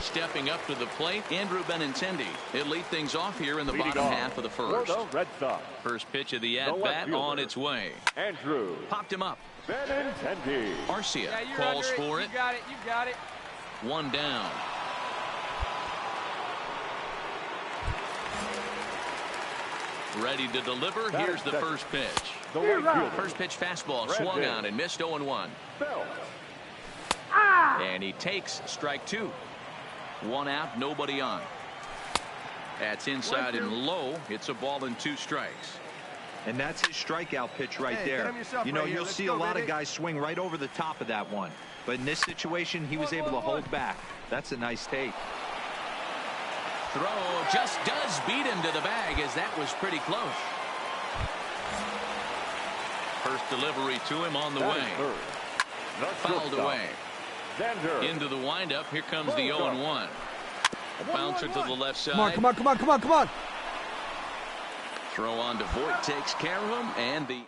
Stepping up to the plate, Andrew Benintendi. He'll lead things off here in the bottom half of the first. First pitch of the at-bat on its way. Andrew popped him up. Benintendi. Arcia calls for it. You got it. You got it. One down. Ready to deliver. Here's the first pitch. First pitch fastball swung on and missed 0-1. And he takes strike two. One out, nobody on. That's inside and low. It's a ball and 2 strikes. And that's his strikeout pitch right there. You know, you'll see a lot of guys swing right over the top of that one. But in this situation, he was able to hold back. That's a nice take. Throw just does beat him to the bag, as that was pretty close. First delivery to him on the way. Fouled away. Into the windup. Here comes the 0-1. Bouncer to the left side. Come on. Throw on to Voigt, takes care of him, and the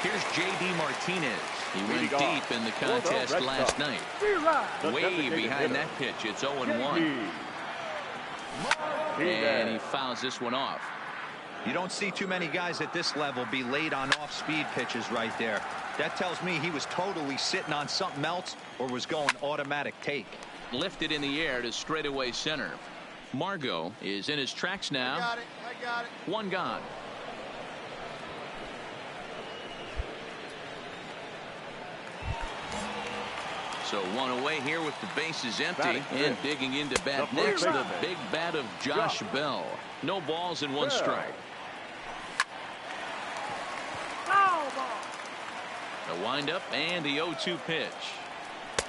here's J.D. Martinez. He went deep in the contest last night. Way behind that pitch. It's 0-1. And he fouls this one off. You don't see too many guys at this level be late on off-speed pitches right there. That tells me he was totally sitting on something else or was going automatic take. Lifted in the air to straightaway center. Margot is in his tracks now. I got it. One gone. So one away here with the bases empty, and digging into bat next, the big bat of Josh Bell. No balls and 1 strike. The windup and the 0-2 pitch.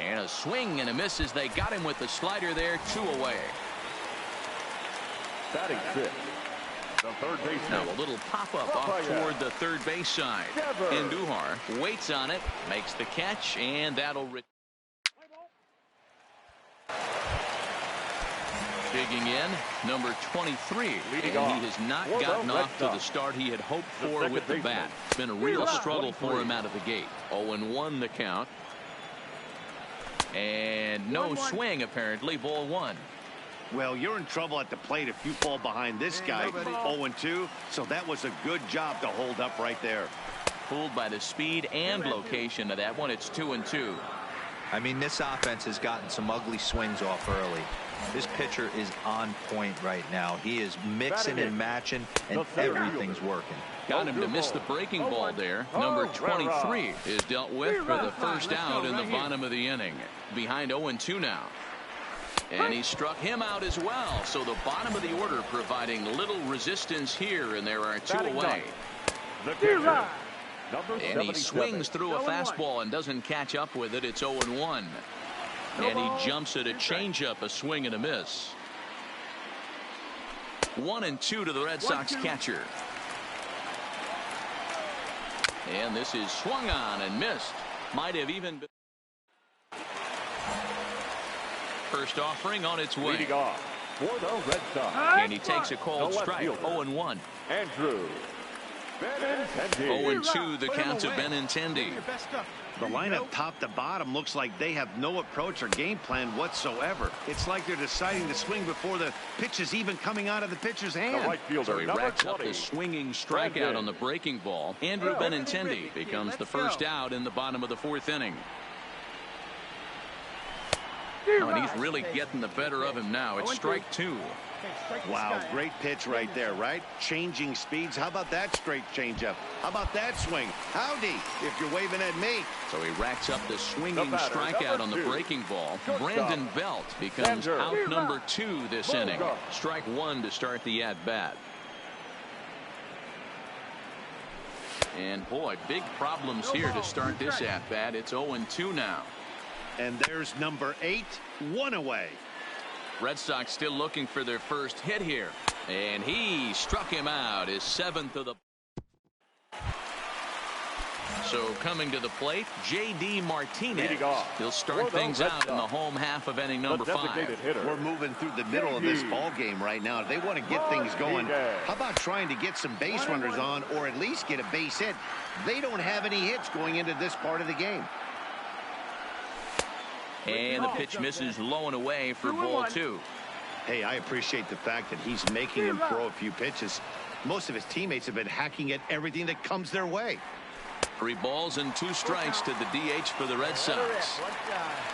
And a swing and a miss as they got him with the slider there. 2 away. Batting fifth, the third baseman. Now a little pop-up off toward the third base side. Andujar waits on it, makes the catch, and that'll digging in, number 23, and he has not gotten off to the start he had hoped for with the bat. It's been a real struggle for him out of the gate. 0-1 the count. And no swing, apparently. Ball 1. Well, you're in trouble at the plate if you fall behind this guy. 0-2, so that was a good job to hold up right there. Fooled by the speed and location of that one. It's 2-2. I mean, this offense has gotten some ugly swings off early. This pitcher is on point right now. He is mixing and matching, and everything's working. Got him to miss the breaking ball there. Number 23 is dealt with for the first out in the bottom of the inning. Behind 0-2 now. And he struck him out as well. So the bottom of the order providing little resistance here, and there are 2 away. And he swings through a fastball and doesn't catch up with it. It's 0-1. And he jumps at a changeup, a swing and a miss. 1-2 to the Red Sox catcher. And this is swung on and missed. Might have even been. First offering on its way. For the Red Sox. And he takes a called strike. 0-1. Andrew Benintendi. 0-2 the count to Benintendi. The lineup top to bottom looks like they have no approach or game plan whatsoever. It's like they're deciding to swing before the pitch is even coming out of the pitcher's hand. So he racks up the swinging strikeout on the breaking ball. Andrew Benintendi becomes the first out in the bottom of the 4th inning. Oh, and he's really getting the better of him now. It's strike 2. Wow, great pitch right there, right? Changing speeds. How about that straight changeup? How about that swing? Howdy, if you're waving at me. So he racks up the swinging strikeout on the breaking ball. Brandon Belt becomes out number 2 this inning. Strike 1 to start the at-bat. And boy, big problems here to start this at-bat. It's 0-2 now. And there's number 8, 1 away. Red Sox still looking for their first hit here. And he struck him out, his 7th of the... So coming to the plate, J.D. Martinez. He'll start things out in the home half of inning number 5. We're moving through the middle of this ball game right now. If they want to get things going, how about trying to get some base runners on or at least get a base hit? They don't have any hits going into this part of the game. And the pitch misses low and away for ball 2. Hey, I appreciate the fact that he's making him throw a few pitches. Most of his teammates have been hacking at everything that comes their way. 3 balls and 2 strikes to the DH for the Red Sox.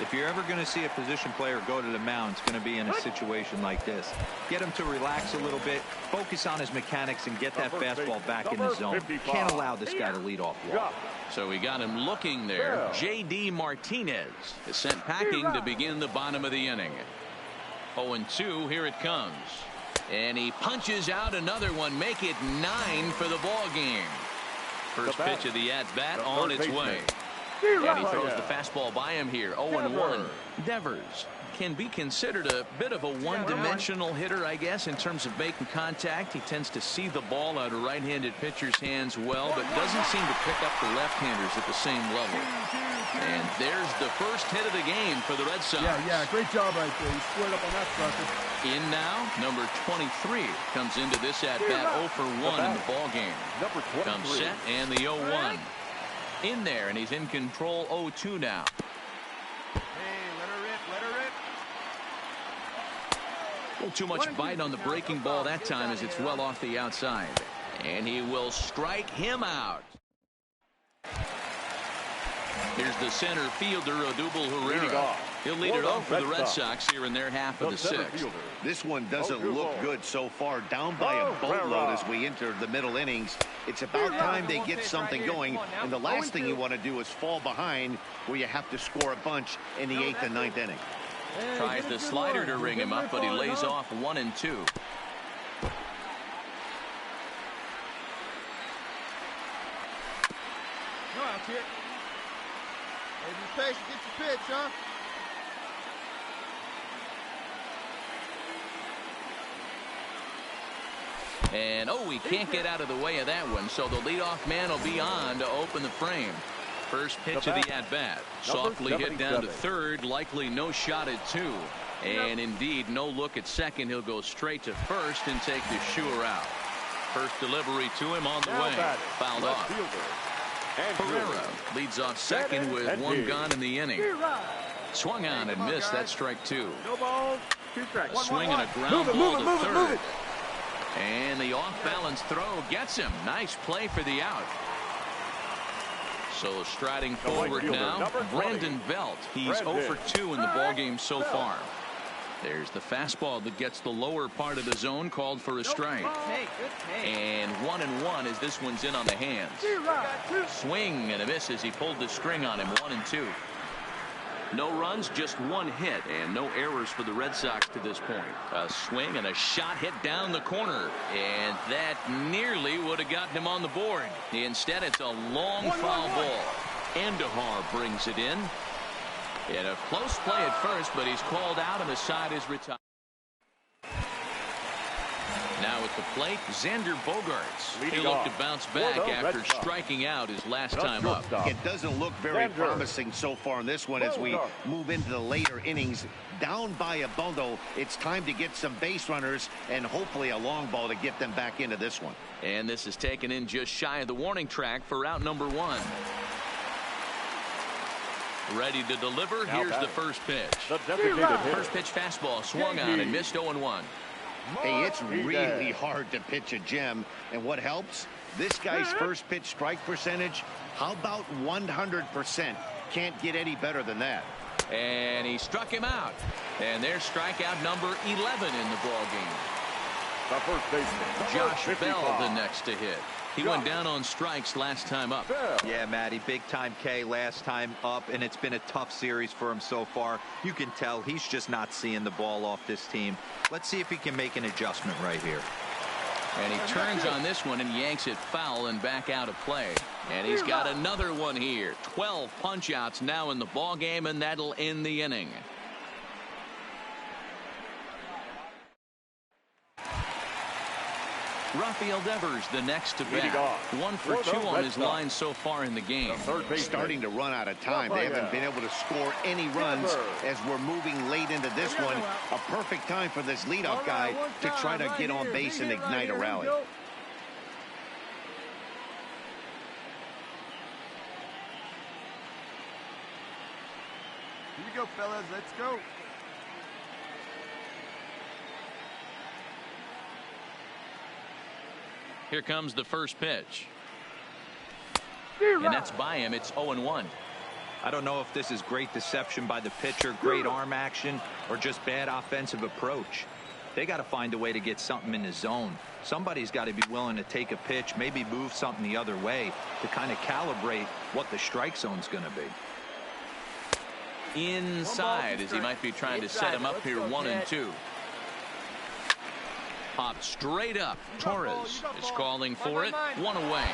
If you're ever going to see a position player go to the mound, it's going to be in a situation like this. Get him to relax a little bit, focus on his mechanics, and get that fastball back in the zone. Can't allow this guy to lead off walk. So we got him looking there. J.D. Martinez is sent packing to begin the bottom of the inning. 0-2, here it comes. And he punches out another one, make it 9 for the ball game. First pitch of the at-bat on its way. And he throws the fastball by him here. 0-1. Devers can be considered a bit of a one-dimensional hitter, I guess, in terms of making contact. He tends to see the ball out of right-handed pitchers' hands well, but doesn't seem to pick up the left-handers at the same level. And there's the first hit of the game for the Red Sox. Yeah, great job right there. He squared up on that sucker. In now, number 23 comes into this at-bat 0 for 1 in the ball game. Comes set and the 0-1. In there, and he's in control 0-2 now. Well, too much bite on the breaking ball that time as it's well off the outside. And he will strike him out. Here's the center fielder, Odubel Herrera. He'll lead it off for the Red Sox here in their half of the 6th. This one doesn't look good so far. Down by a boatload as we enter the middle innings. It's about time they get something going. And the last thing you want to do is fall behind where you have to score a bunch in the 8th and 9th inning. Tries the slider to ring him up, but he lays off 1 and 2. No out here. Hey, be patient. Get your pitch, huh? And, he can't get out of the way of that one, so the leadoff man will be on to open the frame. First pitch of the at-bat. Softly hit down to third, likely no shot at 2. And indeed, no look at second. He'll go straight to first and take the shooter out. First delivery to him on the way. Fouled off. Herrera leads off second with 1 gone in the inning. Swung on and missed. That's strike 2. No balls, 2 strikes. A swing and a ground ball to third. And the off-balance throw gets him. Nice play for the out. So striding forward now, Brandon Belt. He's 0 for 2 in the ballgame so far. There's the fastball that gets the lower part of the zone, called for a strike. And 1-1 as this one's in on the hands. Swing and a miss as he pulled the string on him. 1 and 2. No runs, just 1 hit, and no errors for the Red Sox to this point. A swing and a shot hit down the corner, and that nearly would have gotten him on the board. Instead, it's a long foul ball. Andahar brings it in. And a close play at first, but he's called out, and the side is retired. Now at the plate, Xander Bogaerts. He looked to bounce back after striking out his last time up. It doesn't look very promising so far in this one as we move into the later innings. Down by a bundle, it's time to get some base runners and hopefully a long ball to get them back into this one. And this is taken in just shy of the warning track for out number 1. Ready to deliver. Here's the first pitch. First pitch fastball swung on and missed 0-1. Hey, it's really hard to pitch a gem, and what helps? This guy's first pitch strike percentage, how about 100%? Can't get any better than that. And he struck him out. And there's strikeout number 11 in the ballgame. The first baseman, Josh 55. Bell the next to hit. He went down on strikes last time up. Yeah, Matty, big time K last time up, and it's been a tough series for him so far. You can tell he's just not seeing the ball off this team. Let's see if he can make an adjustment right here. And he turns on this one and yanks it foul and back out of play. And he's got another one here. 12 punch-outs now in the ball game, and that'll end the inning. Rafael Devers the next to bat. 1 for 2 on his line so far in the game. Starting to run out of time. They haven't been able to score any runs as we're moving late into this one. A perfect time for this leadoff guy to try to get on base and ignite a rally. Here you go, fellas. Let's go. Here comes the first pitch. And that's by him. It's 0-1. I don't know if this is great deception by the pitcher, great arm action, or just bad offensive approach. They got to find a way to get something in the zone. Somebody's got to be willing to take a pitch, maybe move something the other way to kind of calibrate what the strike zone's going to be. Inside, as he might be trying to set him up here, 1-2. Popped straight up. Torres is calling for it. 1 away.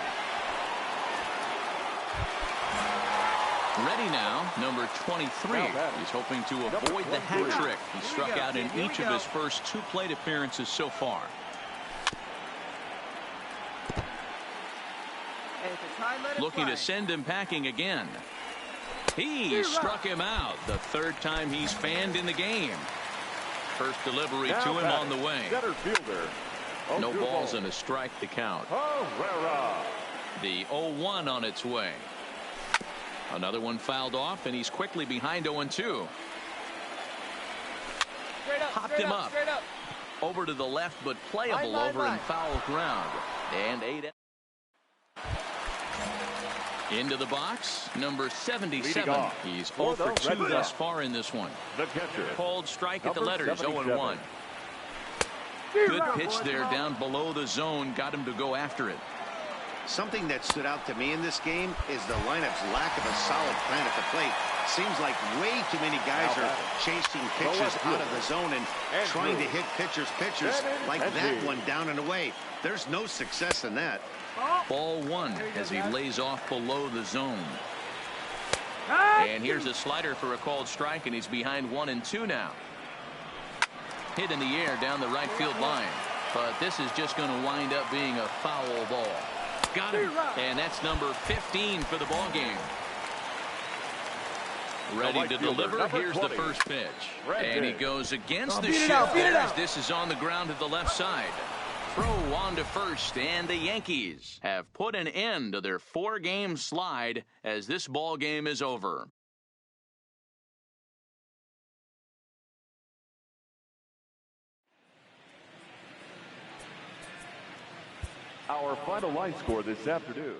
Ready now, number 23. He's hoping to avoid the hat trick. He struck out in each of his first 2 plate appearances so far. Looking to send him packing again. He struck him out the 3rd time he's fanned in the game. First delivery to him on the way. No balls and a strike to count. The 0-1 on its way. Another one fouled off, and he's quickly behind 0-2. Popped him up. Over to the left, but playable over in foul ground. And 8. Into the box, number 77. He's 0 for 2 thus far in this one. Called strike at the letters, 0-1. Good pitch there down below the zone. Got him to go after it. Something that stood out to me in this game is the lineup's lack of a solid plan at the plate. Seems like way too many guys are chasing pitches out of the zone and trying to hit pitchers like that one down and away. There's no success in that. Ball 1 as he lays off below the zone. And here's a slider for a called strike, and he's behind 1-2 now. Hit in the air down the right field line. But this is just going to wind up being a foul ball. Got him. And that's number 15 for the ball game. Ready to deliver. Here's the first pitch. And he goes against the shift as this is on the ground to the left side. Throw on to first, and the Yankees have put an end to their 4-game slide as this ball game is over. Our final line score this afternoon.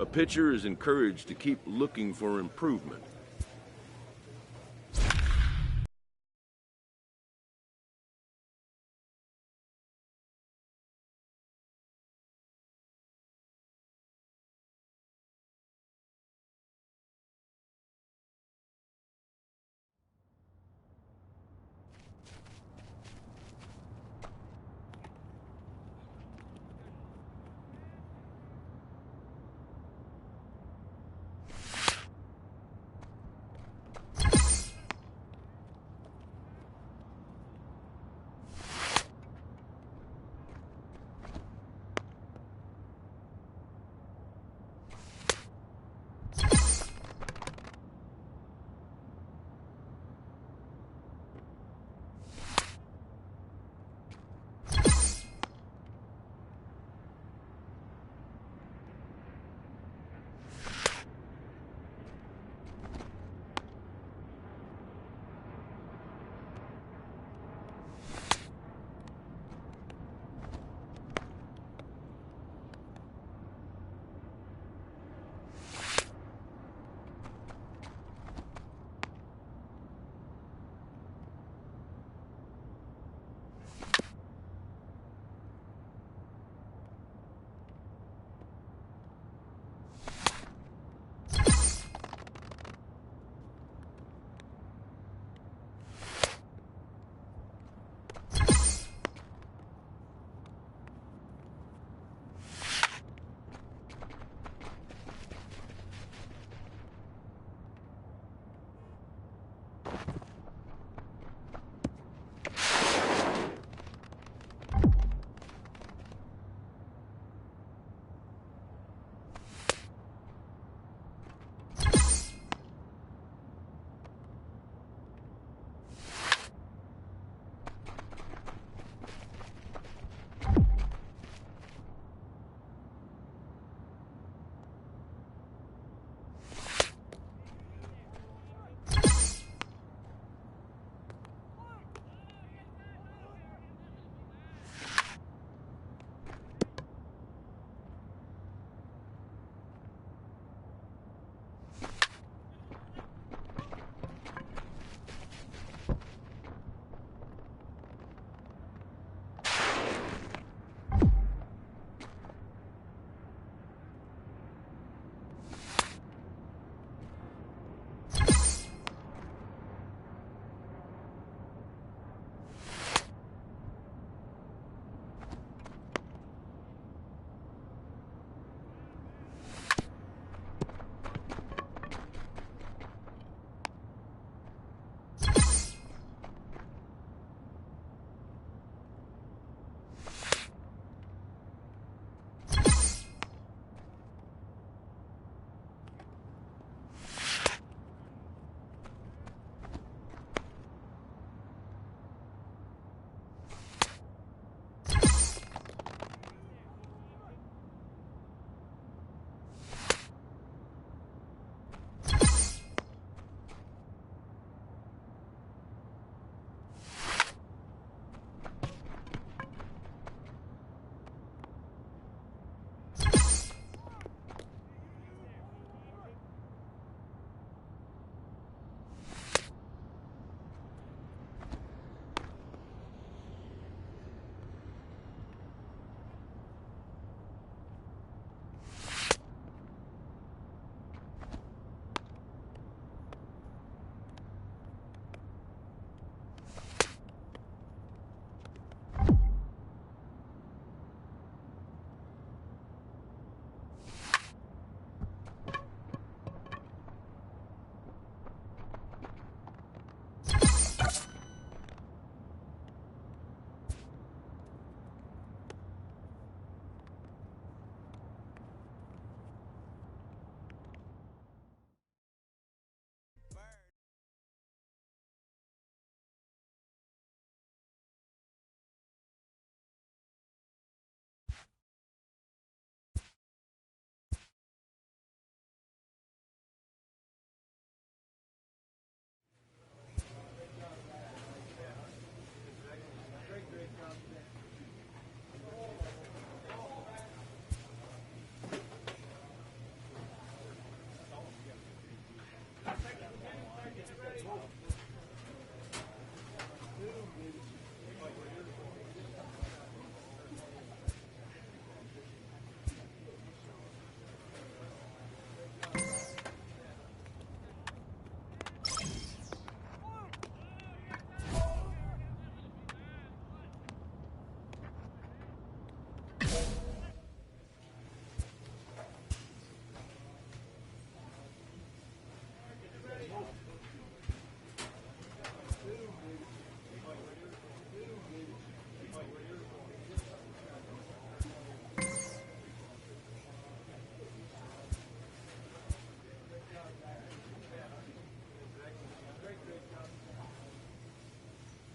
A pitcher is encouraged to keep looking for improvement.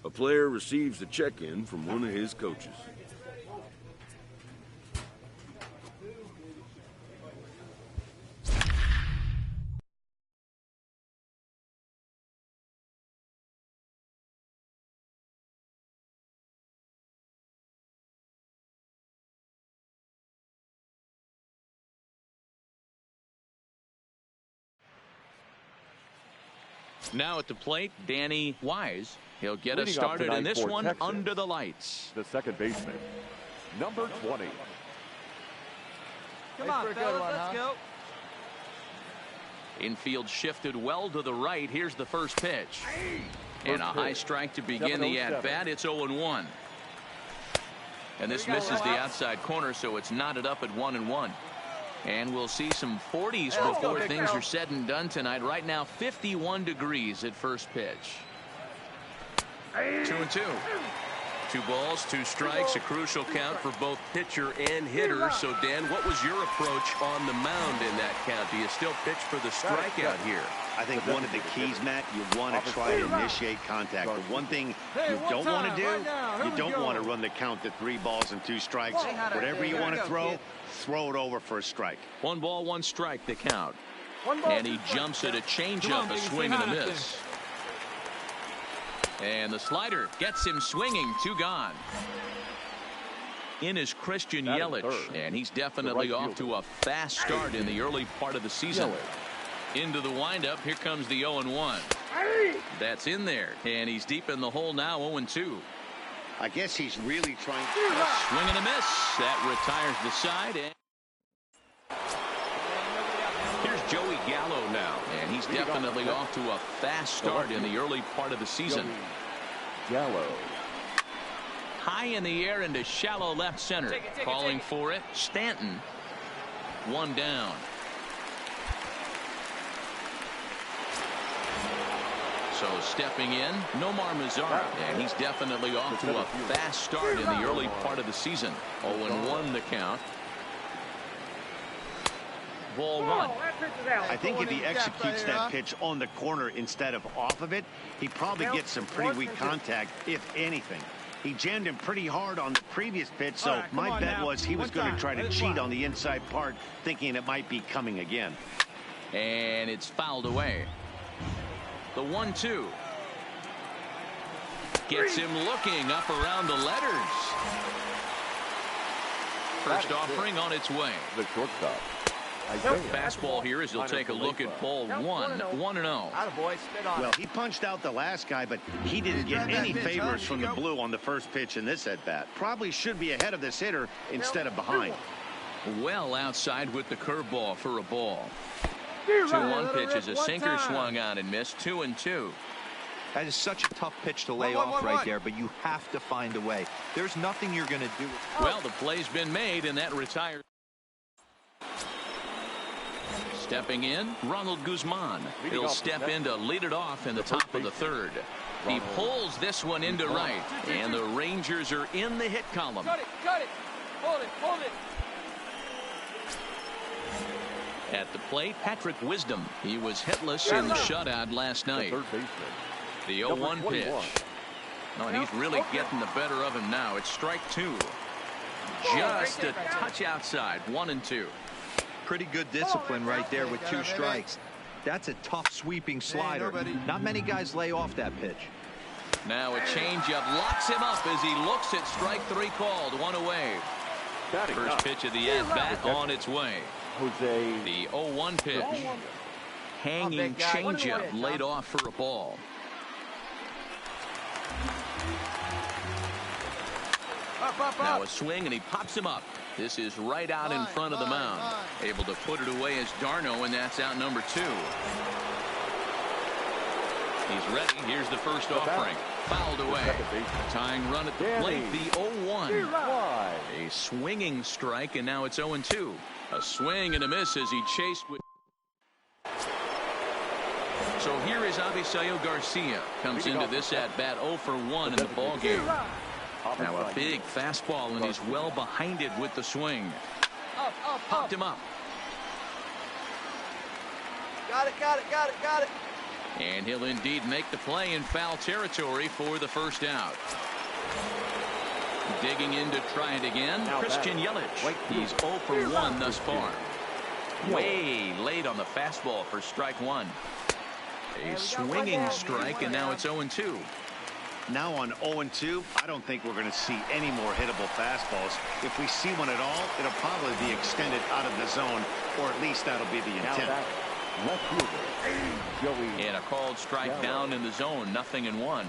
A player receives a check-in from one of his coaches. Now at the plate, Danny Wise. He'll get us Leading up started in tonight this for one Texas, under the lights. the second baseman, number 20. Come on, fellas, let's go. Infield shifted well to the right. Here's the first pitch. And a high strike to begin the at-bat. It's 0-1. And this misses the outside corner, so it's knotted up at 1-1. And we'll see some 40s before things are said and done tonight. Right now, 51 degrees at first pitch. 2-2. 2 balls, 2 strikes, a crucial count for both pitcher and hitter. So, Dan, what was your approach on the mound in that count? Do you still pitch for the strikeout here? I think one of the keys, Matt, you want to try to initiate contact. The one thing you don't want to do, you don't want to run the count to 3 balls and 2 strikes. Whatever you want to throw it over for a strike. 1 ball, 1 strike, the count. And he jumps at a changeup, a swing and a miss. And the slider gets him swinging. 2 gone. In is Christian Yelich, and he's definitely off to a fast start in the early part of the season. Into the windup. Here comes the 0-1. That's in there, and he's deep in the hole now. 0-2. I guess he's really trying to swing and a miss. That retires the side. And here's Joey Gallo now, and he's definitely off to a fast start in the early part of the season. Gallo. High in the air into shallow left center. Calling for it, Stanton. 1 down. So stepping in, Nomar Mazara, and he's definitely off to a fast start in the early part of the season. 0-1 the count. Ball 1. I think if he executes that pitch on the corner instead of off of it, he probably gets some pretty weak contact, if anything. He jammed him pretty hard on the previous pitch, so my bet was he was going to try to cheat on the inside part, thinking it might be coming again. And it's fouled away. The 1-2. Gets him looking up around the letters. First offering on its way. The shortstop. Fastball here as he'll take a look at ball 1. 1-0. Well, he punched out the last guy, but he didn't get any favors from the blue on the first pitch in this at-bat. Probably should be ahead of this hitter instead of behind. Well outside with the curveball for a ball. 2-1 pitch is a sinker swung on and missed. 2-2. That is such a tough pitch to lay off right there, but you have to find a way. There's nothing you're going to do. Well, the play's been made, and that retires. Stepping in, Ronald Guzman. He'll step in to lead it off in the top of the 3rd. He pulls this one into right, and the Rangers are in the hit column. Cut it. Hold it. At the plate, Patrick Wisdom. He was hitless in the shutout last night. The 0-1 pitch. Oh, and he's really getting the better of him now. It's strike 2. Just a touch outside. 1-2. Pretty good discipline right there with 2 strikes. That's a tough sweeping slider. Not many guys lay off that pitch. Now a changeup locks him up as he looks at strike 3 called. 1 away. First pitch of the at-bat on its way. The 0-1 pitch. Hanging changeup laid off for a ball. Now a swing, and he pops him up. This is right out in front of the mound. Able to put it away as Darno, and that's out number 2. He's ready. Here's the first offering. Fouled away. Tying run at the plate, the 0-1. A swinging strike, and now it's 0-2. A swing and a miss as he chased with. So here is Avisail Garcia. Comes into this at-bat 0 for 1 in the ballgame. Now a big fastball, and he's well behind it with the swing. Popped him up. Got it. And he'll indeed make the play in foul territory for the first out. Digging in to try it again, Christian Yelich. He's 0 for 1 thus far. Way late on the fastball for strike one. A swinging strike, and now it's 0-2. Now on 0-2, I don't think we're going to see any more hittable fastballs. If we see one at all, it'll probably be extended out of the zone, or at least that'll be the intent. And a called strike down in the zone, 0-1.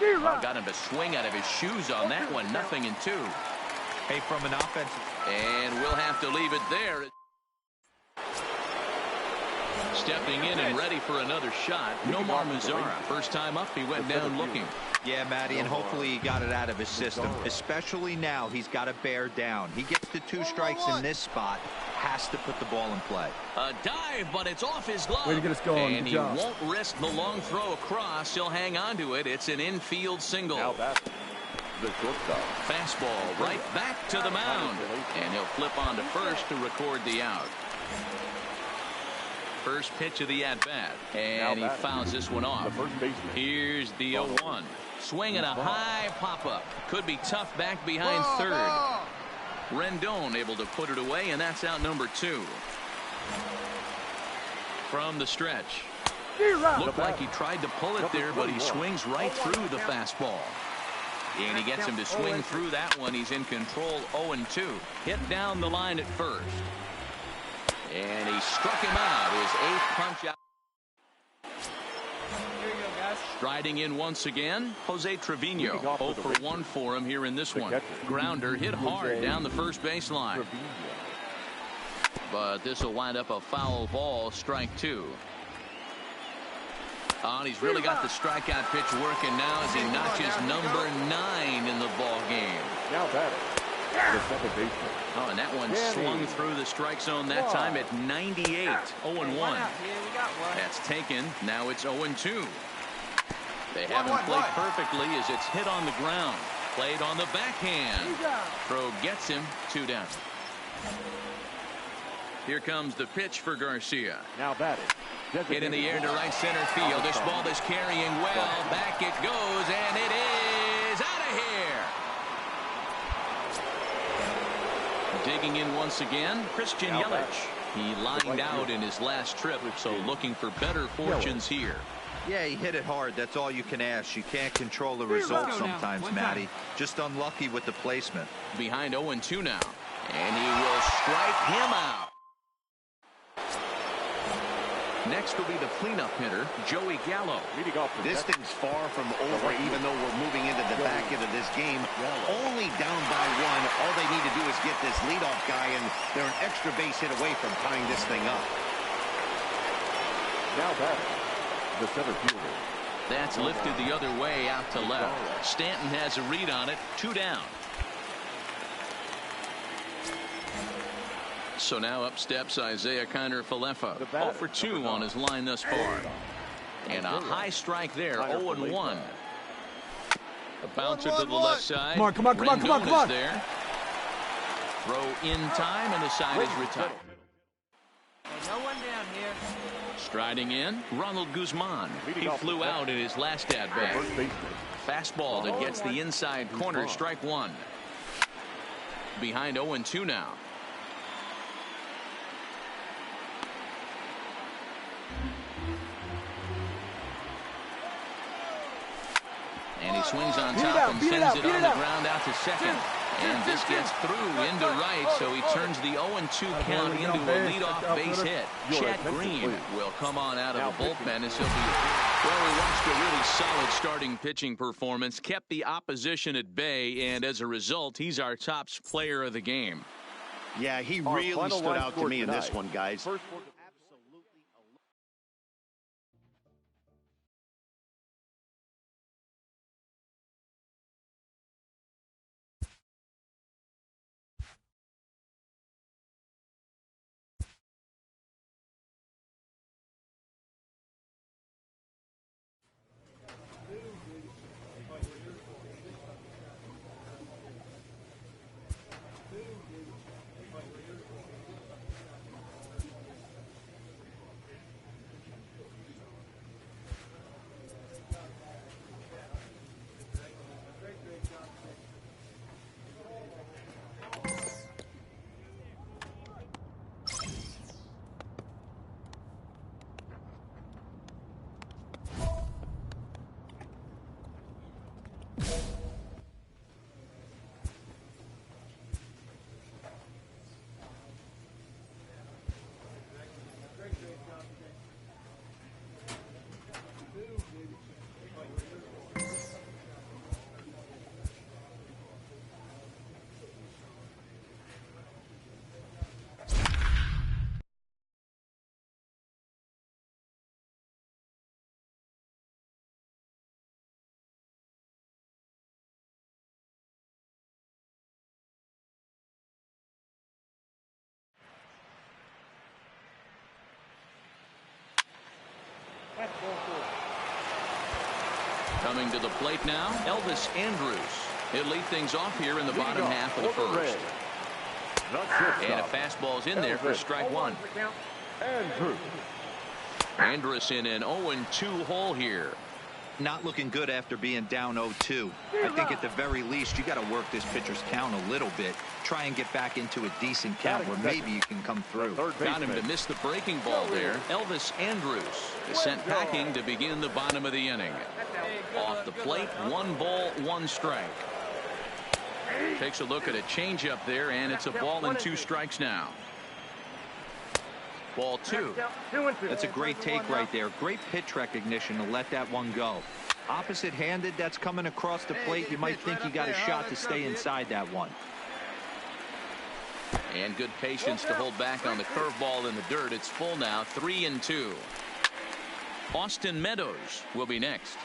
Got him to swing out of his shoes on that one, 0-2. Hey, from an offensive. And we'll have to leave it there. Stepping in and ready for another shot, Nomar Mazara. First time up, he went down looking. Yeah, Matty, and hopefully he got it out of his system. Especially now, he's got to bear down. He gets to 2 strikes in this spot, has to put the ball in play. A dive, but it's off his glove. Way to get us going. And he won't risk the long throw across. He'll hang on to it. It's an infield single. Now that's the shortstop. Fastball right back to the mound. And he'll flip on to first to record the out. First pitch of the at-bat. And he fouls this one off. Here's the 0-1. Swinging a high pop-up. Could be tough back behind third. Rendon able to put it away, and that's out number 2. From the stretch. Looked like he tried to pull it there, but he swings right through the fastball. And he gets him to swing through that one. He's in control, 0-2. Hit down the line at first. And he struck him out. His 8th punch out. Striding in once again, Jose Trevino. 0 for 1 for him here in this one. Grounder hit hard down the first baseline. But this will wind up a foul ball, strike 2. And he's really got the strikeout pitch working now as he notches number 9 in the ball game. Now batting, the second baseman. Oh, and that one swung through the strike zone that time at 98. 0-1. That's taken. Now it's 0-2. They haven't played perfectly as it's hit on the ground. Played on the backhand. Throw gets him, 2 down. Here comes the pitch for Garcia. Now batting. Hit in the air to right center field. This ball is carrying well. Back it goes, and it is out of here. Digging in once again, Christian Yelich. He lined out in his last trip, so looking for better fortunes here. Yeah, he hit it hard. That's all you can ask. You can't control the result sometimes, Matty. Just unlucky with the placement. Behind 0-2 now. And he will strike him out. Next will be the cleanup hitter, Joey Gallo. This thing's far from over, even though we're moving into the back end of this game. Only down by 1. All they need to do is get this leadoff guy, and they're an extra base hit away from tying this thing up. Now batting, the center fielder. That's lifted the other way out to left. Stanton has a read on it, 2 down. So now up steps Isaiah Kiner-Falefa. 0 for 2 on his line thus far. And a high strike there, 0-1. A bouncer to the left side. Come on. There. Throw in time, and the side is retired. No one down here. Striding in, Ronald Guzman. He flew out in his last at-bat. Fastball that gets the inside corner, strike 1. Behind 0-2 now. And he swings on top and sends it on the ground out to second. And this gets through into right, so he turns the 0-2 count into a leadoff base hit. Chad Green will come on out of the bullpen as he'll be. Well, we watched a really solid starting pitching performance, kept the opposition at bay, and as a result, he's our top player of the game. Yeah, he really stood out to me in this one, guys. Coming to the plate now, Elvis Andrews. He'll lead things off here in the bottom half of the first. And a fastball's in there for strike one. Andrus in an 0-2 hole here. Not looking good after being down 0-2. I think at the very least you got to work this pitcher's count a little bit. Try and get back into a decent count where maybe you can come through. Got him to miss the breaking ball there. Elvis Andrus is sent packing to begin the bottom of the inning. Off the plate, 1 ball, 1 strike. Takes a look at a changeup there, and it's a ball and 2 strikes now. Ball 2. That's a great take right there. Great pitch recognition to let that one go. Opposite-handed, that's coming across the plate. You might think you got a shot to stay inside that one. And good patience to hold back on the curveball in the dirt. It's full now, 3-2. Austin Meadows will be next.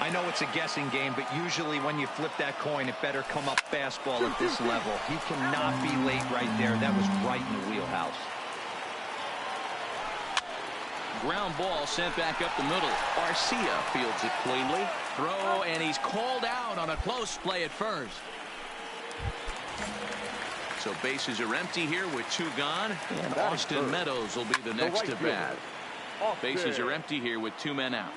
I know it's a guessing game, but usually when you flip that coin, it better come up fastball at this level. He cannot be late right there. That was right in the wheelhouse. Ground ball sent back up the middle. Arcia fields it cleanly. Throw, and he's called out on a close play at first. So bases are empty here with 2 gone. And Austin Meadows will be the next to bat. Bases are empty here with 2 men out.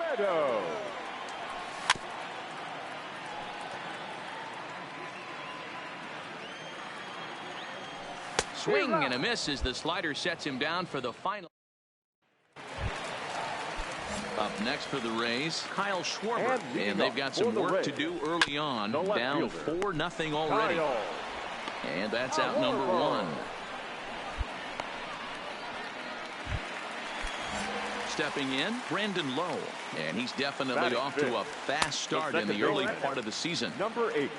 Swing and a miss as the slider sets him down for the final. Up next for the Rays, Kyle Schwarber, and they've got some work to do early on. Down 4-0 already. And that's out number 1. Stepping in, Brandon Lowe, and he's definitely off to a fast start in the early part of the season. Number 8.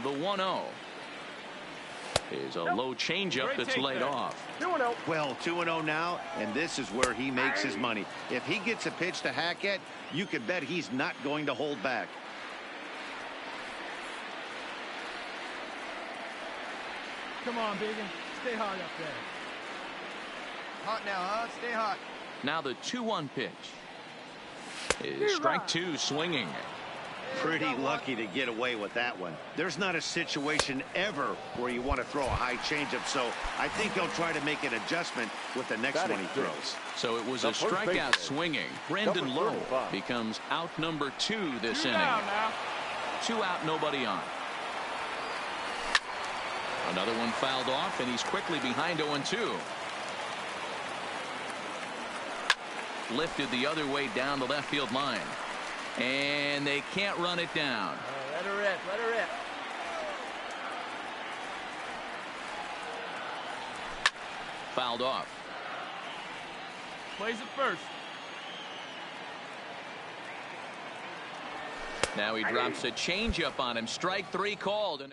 The 1-0 is a low changeup that's laid off. Well, 2-0 now, and this is where he makes his money. If he gets a pitch to hack at, you can bet he's not going to hold back. Come on, Biggin. Stay hot up there. Hot now, huh? Stay hot. Now the 2-1 pitch is strike 2 swinging. Pretty lucky to get away with that one. There's not a situation ever where you want to throw a high changeup, so I think he'll try to make an adjustment with the next one he throws. So it was a strikeout swinging. Brandon Lowe becomes out number 2 this inning. 2 out, nobody on. Another one fouled off, and he's quickly behind 0-2. Lifted the other way down the left field line. And they can't run it down. Let her rip. Let her rip. Fouled off. Plays it first. Now he drops a changeup on him. Strike 3 called. And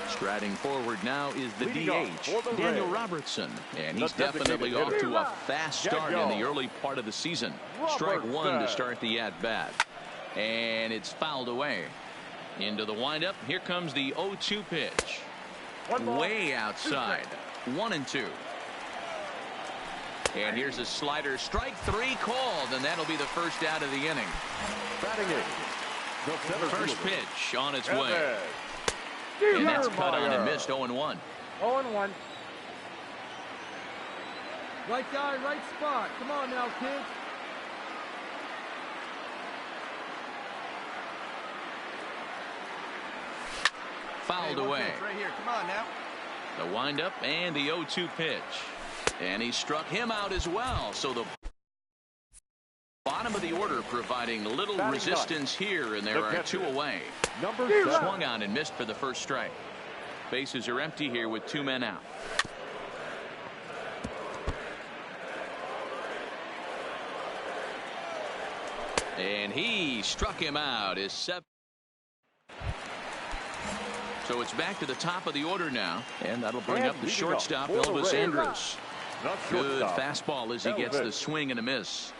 striding forward now is the DH, Daniel Robertson. And he's definitely off to a fast start in the early part of the season. Strike 1 to start the at-bat. And it's fouled away. Into the windup. Here comes the 0-2 pitch. Way outside. 1-2. And here's a slider. Strike 3 called, and that'll be the first out of the inning. First pitch on its way. And that's cut on and missed. 0-1. 0-1. Right guy, right spot. Come on now, kid. Fouled away. Right here. Come on now. The windup and the 0-2 pitch. And he struck him out as well. So the bottom of the order providing little resistance here, and there are 2 away. Number 7. Swung on and missed for the first strike. Bases are empty here with 2 men out. And he struck him out. His 7th. So it's back to the top of the order now, and that'll bring up the shortstop, Elvis Andrus. Good fastball as he gets the swing and a miss.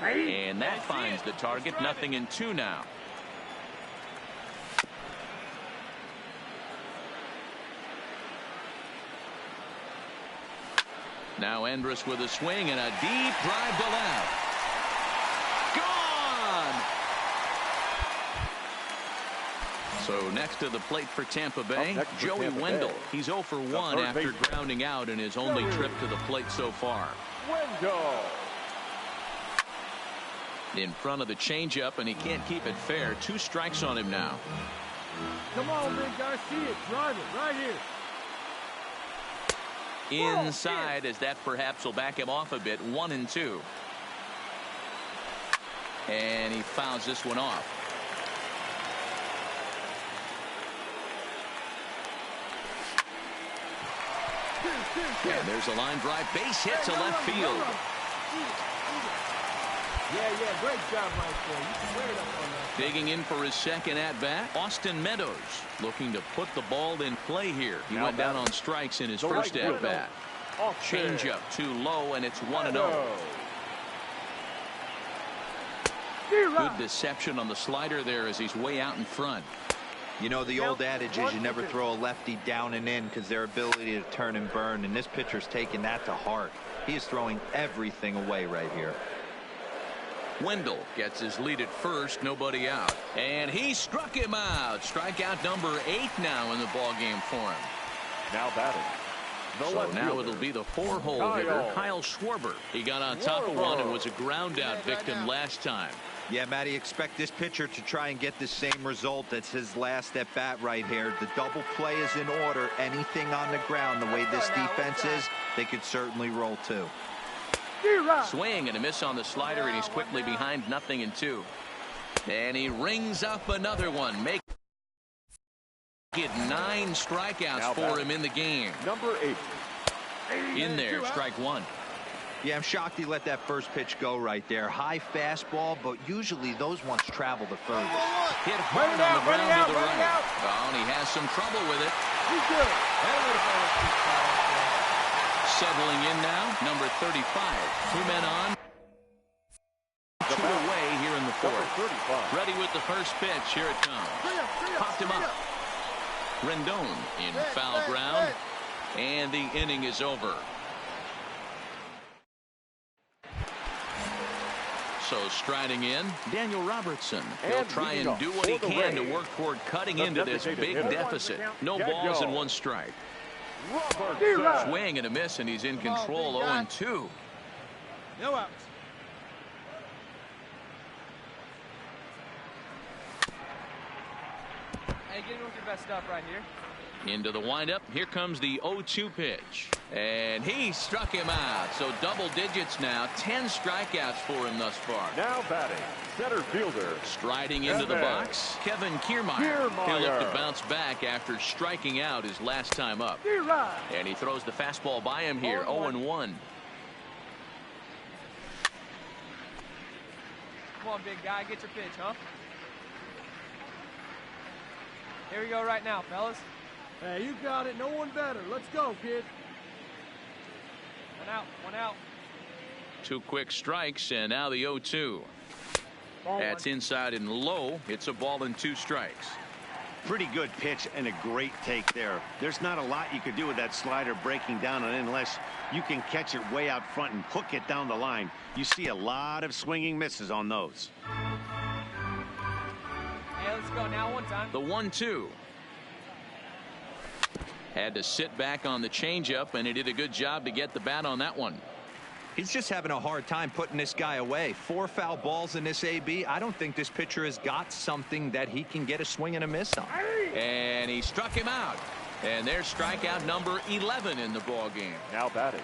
And that finds the target. 0-2 now. Now Andrus with a swing and a deep drive to left. Gone! So next to the plate for Tampa Bay, Joey Wendell. He's 0 for 1 after grounding out in his only trip to the plate so far. Wendell. In front of the changeup, and he can't keep it fair. 2 strikes on him now. Come on, big guy, see it. Drive it right here. Inside, as that perhaps will back him off a bit. 1-2. And he fouls this one off. And there's a line drive. Base hit to left field. Yeah, great job right there. You can wear it up on that. Digging in for his second at-bat, Austin Meadows looking to put the ball in play here. He went down on strikes in his first at-bat. Changeup too low, and it's 1-0. Good deception on the slider there as he's way out in front. You know, the old adage is you never throw a lefty down and in because their ability to turn and burn, and this pitcher's taking that to heart. He is throwing everything away right here. Wendell gets his lead at first, nobody out, and he struck him out. Strikeout number 8 now in the ball game for him. Now batting. So now it'll be the 4-hole hitter, Kyle Schwarber. He got on top of one and was a ground out victim last time. Yeah, Matty, expect this pitcher to try and get the same result. That's his last at bat right here. The double play is in order. Anything on the ground, the way this defense is, they could certainly roll too. Swing and a miss on the slider, and he's quickly behind 0-2. And he rings up another one. Make it 9 strikeouts for him in the game. Number 8. In there, strike 1. Yeah, I'm shocked he let that first pitch go right there. High fastball, but usually those ones travel the furthest. Hit hard on the ground to the right. Oh, and he has some trouble with it. He's good. Settling in now, number 35. 2 men on. 2 away here in the 4th. Ready with the first pitch. Here it comes. Popped him up. Rendon in foul ground. And the inning is over. So striding in, Daniel Robertson. He'll try and do what he can to work toward cutting into this big deficit. No balls and 1 strike. Swing and a miss, and he's in control. 0-2. No outs. Hey, get in with your best stuff right here. Into the windup. Here comes the 0-2 pitch. And he struck him out. So double digits now. 10 strikeouts for him thus far. Now batting, center fielder. Striding into the box, Kevin Kiermaier. He'll look to bounce back after striking out his last time up. And he throws the fastball by him here. 0-1. Come on, big guy. Get your pitch, huh? Here we go right now, fellas. Hey, you got it. No one better. Let's go, kid. 1 out. 1 out. 2 quick strikes, and now the 0-2. That's inside and low. It's a ball and 2 strikes. Pretty good pitch and a great take there. There's not a lot you could do with that slider breaking down on it unless you can catch it way out front and hook it down the line. You see a lot of swinging misses on those. Hey, let's go now. 1 time. The 1-2. Had to sit back on the changeup, and he did a good job to get the bat on that one. He's just having a hard time putting this guy away. 4 foul balls in this AB. I don't think this pitcher has got something that he can get a swing and a miss on. And he struck him out. And there's strikeout number 11 in the ball game. Now batting,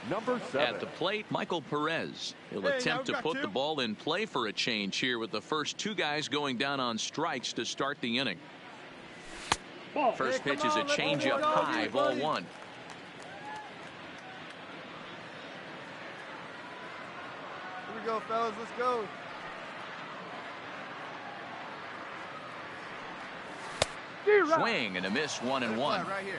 Number 7. At the plate, Michael Perez. He'll attempt to put the ball in play for a change here with the first two guys going down on strikes to start the inning. First pitch is a changeup high, ball 1. Here we go, fellas. Let's go. Swing and a miss, 1-1. Right here.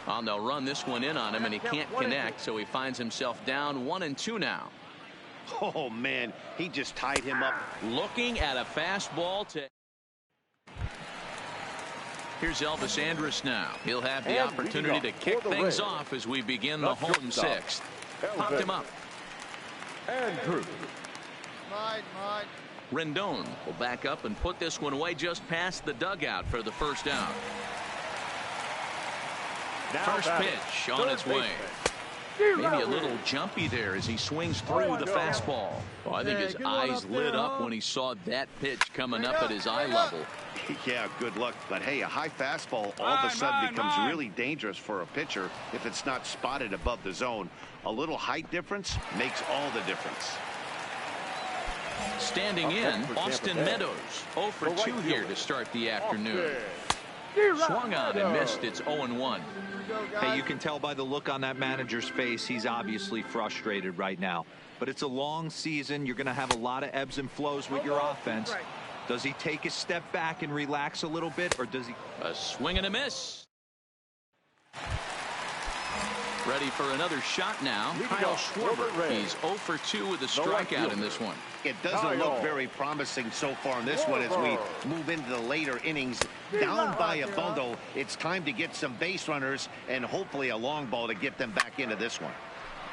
Well, they'll run this one in on him, and he can't connect, so he finds himself down 1-2 now. Oh, man, he just tied him up. Looking at a fastball to... Here's Elvis Andrus now. He'll have the opportunity to kick things off as we begin the home sixth. Popped him up. Andrews. Mine. Rendon will back up and put this one away just past the dugout for the first out. First pitch on its way. Maybe a little jumpy there as he swings through the fastball. Oh, I think his eyes lit up when he saw that pitch coming up at his eye level. Yeah, good luck. But, hey, a high fastball all of a sudden becomes really dangerous for a pitcher if it's not spotted above the zone. A little height difference makes all the difference. Standing in, Austin Meadows. 0 for 2 here to start the afternoon. Swung on and missed. It's 0-1. Hey, you can tell by the look on that manager's face, he's obviously frustrated right now. But it's a long season. You're going to have a lot of ebbs and flows with your offense. Does he take a step back and relax a little bit, or does he... A swing and a miss. Ready for another shot now. Kyle Schwarber. He's 0 for 2 with a strikeout in this one. It doesn't look very promising so far in this one as we move into the later innings. Down by a bundle, it's time to get some base runners and hopefully a long ball to get them back into this one.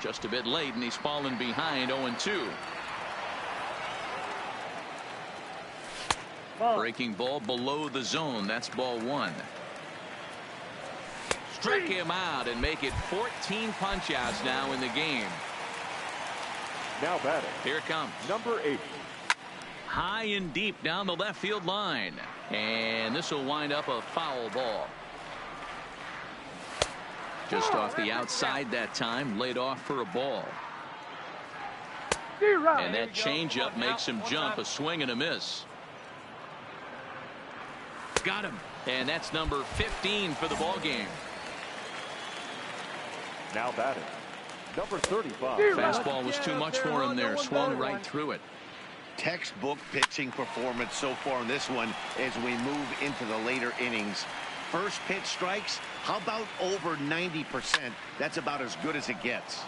Just a bit late, and he's fallen behind 0-2. Breaking ball below the zone. That's ball 1. Strike him out and make it 14 punch-outs now in the game. Now batting. Here it comes. Number 8. High and deep down the left field line. And this will wind up a foul ball. Just off the outside that time. Laid off for a ball. And that changeup makes him jump. A swing and a miss. Got him. And that's number 15 for the ball game. Now batting. Number 35. Fastball was too much for him there. Swung right through it. Textbook pitching performance so far in this one as we move into the later innings. First pitch strikes. How about over 90%? That's about as good as it gets.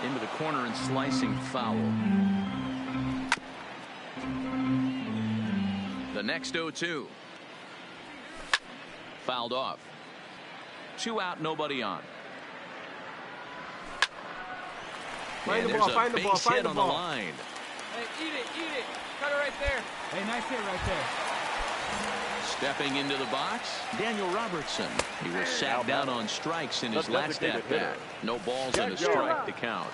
Into the corner and slicing foul. The next 0-2. Fouled off. 2 out, nobody on. And there's a base hit on the line. Hey, eat it. Cut it right there. Hey, nice hit right there. Stepping into the box, Daniel Robertson. He was sat down on strikes in his last at-bat. No balls and a strike to count.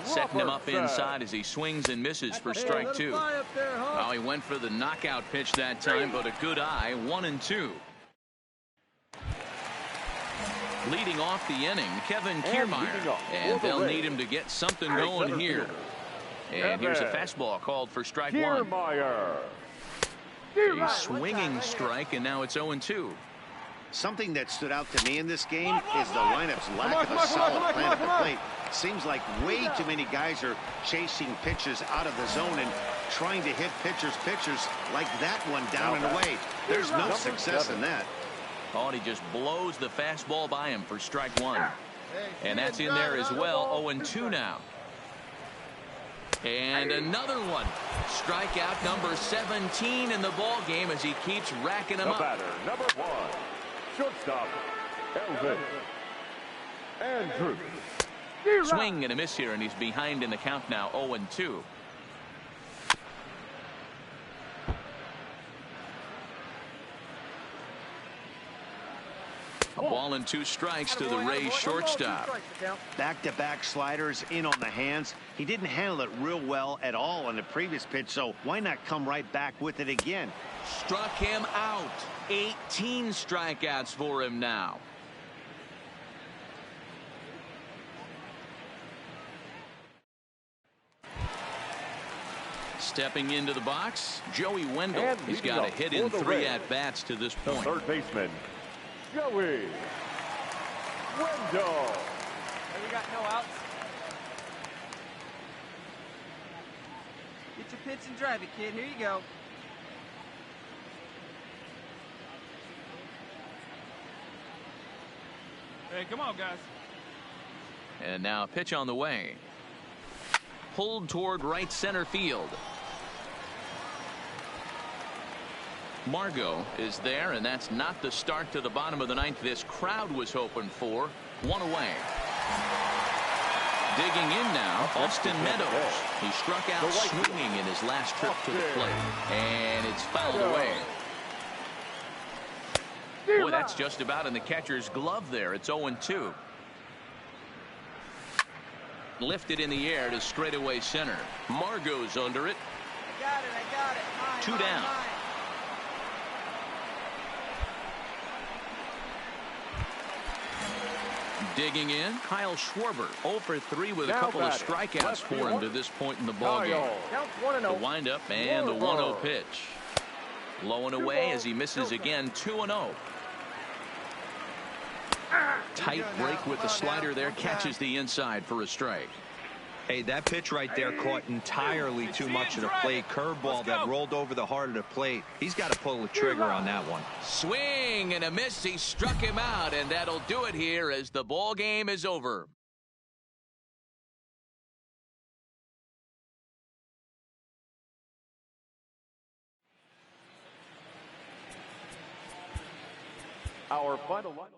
Setting him up inside as he swings and misses for strike 2. Well, he went for the knockout pitch that time, but a good eye. 1-2. Leading off the inning, Kevin Kiermaier. And they'll need him to get something going here. And here's a fastball called for strike 1. A swinging strike, and now it's 0-2. Something that stood out to me in this game is the lineup's lack of a solid plan at the plate. Seems like way too many guys are chasing pitches out of the zone and trying to hit pitchers like that one down and away. There's no success in that. Oh, and he just blows the fastball by him for strike 1. And that's in there as well. 0-2 now. And another one. Strikeout number 17 in the ball game as he keeps racking them up. Batter, number 1. Shortstop, Elvis Andrus. Swing and a miss here, and he's behind in the count now. 0-2. A ball and 2 strikes to the Rays shortstop. Back-to-back sliders in on the hands. He didn't handle it real well at all on the previous pitch, so why not come right back with it again? Struck him out. 18 strikeouts for him now. Stepping into the box, Joey Wendell. And He's leading got a up hit for in the 3 Reds, at-bats to this point. third baseman, Joey Wendell. Hey, we got no outs. Get your pitch and drive it, kid. Here you go. Hey, come on, guys. And now a pitch on the way. Pulled toward right center field. Margot is there, and that's not the start to the bottom of the 9th this crowd was hoping for. 1 away. Digging in now, Austin Meadows. He struck out swinging in his last trip to the plate, and it's fouled away. Boy, that's just about in the catcher's glove there. It's 0-2. Lifted in the air to straightaway center. Margot's under it. I got it. High, 2 down. high. Digging in, Kyle Schwarber, 0 for 3 with a Now couple of batting, strikeouts left for field. him to this point in the ballgame. Count 1-0. The windup and the 1-0 pitch. Low and away as he misses again. 2-0. Tight break with the slider there, catches the inside for a strike. Hey, that pitch right there caught entirely too much of the plate. Curveball that rolled over the heart of the plate. He's got to pull the trigger on that one. Swing and a miss. He struck him out, and that'll do it here as the ball game is over. Our final line.